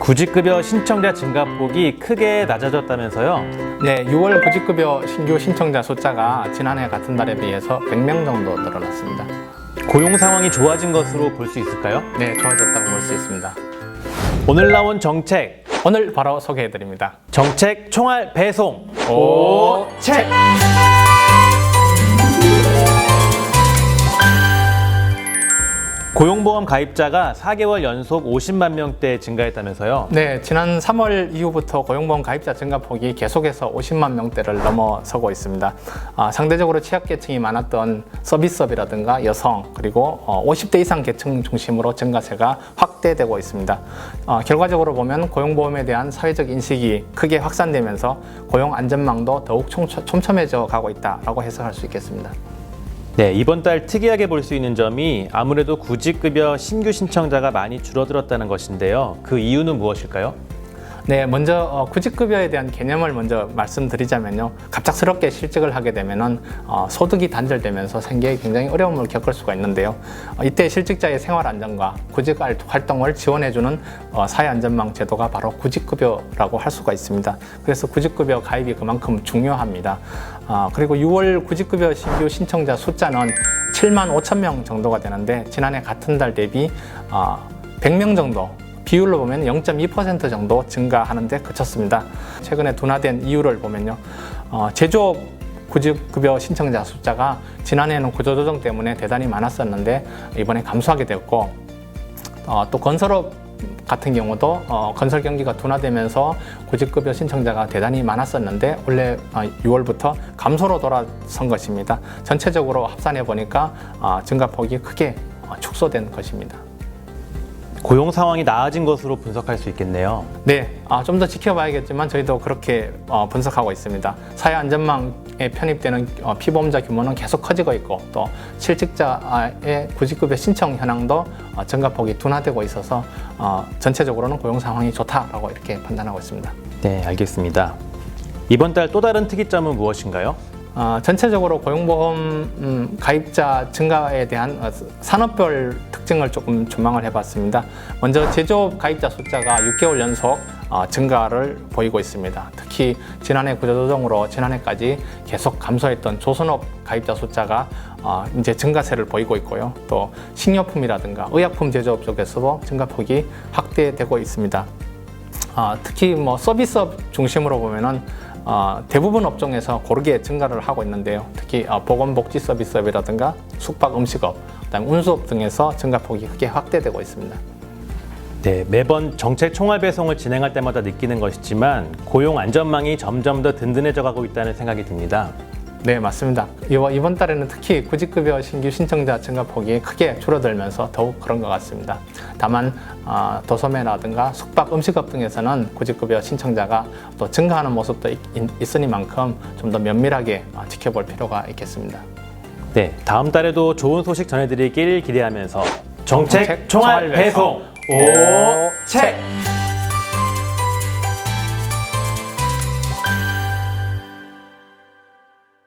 구직급여 신청자 증가폭이 크게 낮아졌다면서요? 네, 6월 구직급여 신규 신청자 숫자가 지난해 같은 달에 비해서 100명 정도 늘어났습니다. 고용 상황이 좋아진 것으로 볼 수 있을까요? 네, 좋아졌다고 볼 수 있습니다. 오늘 나온 정책, 오늘 바로 소개해드립니다. 정책 총알 배송 오책! 고용보험 가입자가 4개월 연속 50만 명대 증가했다면서요? 네, 지난 3월 이후부터 고용보험 가입자 증가폭이 계속해서 50만 명대를 넘어서고 있습니다. 상대적으로 취약계층이 많았던 서비스업이라든가 여성, 그리고 50대 이상 계층 중심으로 증가세가 확대되고 있습니다. 결과적으로 보면 고용보험에 대한 사회적 인식이 크게 확산되면서 고용 안전망도 더욱 촘촘해져 가고 있다라고 해석할 수 있겠습니다. 네, 이번 달 특이하게 볼 수 있는 점이 아무래도 구직급여 신규 신청자가 많이 줄어들었다는 것인데요. 그 이유는 무엇일까요? 네, 먼저 구직급여에 대한 개념을 먼저 말씀드리자면요. 갑작스럽게 실직을 하게 되면은 소득이 단절되면서 생계에 굉장히 어려움을 겪을 수가 있는데요. 이때 실직자의 생활 안정과 구직 활동을 지원해주는 사회안전망 제도가 바로 구직급여라고 할 수가 있습니다. 그래서 구직급여 가입이 그만큼 중요합니다. 그리고 6월 구직급여 신규 신청자 숫자는 7만 5천 명 정도가 되는데 지난해 같은 달 대비 100명 정도 비율로 보면 0.2% 정도 증가하는 데 그쳤습니다. 최근에 둔화된 이유를 보면요. 제조업 구직급여 신청자 숫자가 지난해에는 구조조정 때문에 대단히 많았었는데 이번에 감소하게 되었고 또 건설업 같은 경우도 건설 경기가 둔화되면서 구직급여 신청자가 대단히 많았었는데 올해 6월부터 감소로 돌아선 것입니다. 전체적으로 합산해 보니까 증가폭이 크게 축소된 것입니다. 고용 상황이 나아진 것으로 분석할 수 있겠네요. 네, 좀 더 지켜봐야겠지만 저희도 그렇게 분석하고 있습니다. 사회안전망에 편입되는 피보험자 규모는 계속 커지고 있고 또 실직자의 구직급여 신청 현황도 증가폭이 둔화되고 있어서 전체적으로는 고용 상황이 좋다라고 이렇게 판단하고 있습니다. 네, 알겠습니다. 이번 달 또 다른 특이점은 무엇인가요? 전체적으로 고용보험 가입자 증가에 대한 산업별 특징을 조금 전망을 해봤습니다. 먼저 제조업 가입자 숫자가 6개월 연속 증가를 보이고 있습니다. 특히 지난해 구조조정으로 지난해까지 계속 감소했던 조선업 가입자 숫자가 이제 증가세를 보이고 있고요. 또 식료품이라든가 의약품 제조업 쪽에서도 증가폭이 확대되고 있습니다. 특히 서비스업 중심으로 보면은 대부분 업종에서 고르게 증가를 하고 있는데요. 특히 보건복지 서비스업이라든가 숙박 음식업, 그다음 운수업 등에서 증가폭이 크게 확대되고 있습니다. 네, 매번 정책 총알 배송을 진행할 때마다 느끼는 것이지만 고용 안전망이 점점 더 든든해져 가고 있다는 생각이 듭니다. 네, 맞습니다. 이번 달에는 특히 구직급여 신규 신청자 증가폭이 크게 줄어들면서 더욱 그런 것 같습니다. 다만 도소매라든가 숙박 음식업 등에서는 구직급여 신청자가 또 증가하는 모습도 있으니만큼 좀 더 면밀하게 지켜볼 필요가 있겠습니다. 네, 다음 달에도 좋은 소식 전해드리길 기대하면서 정책 총알 배송 오책!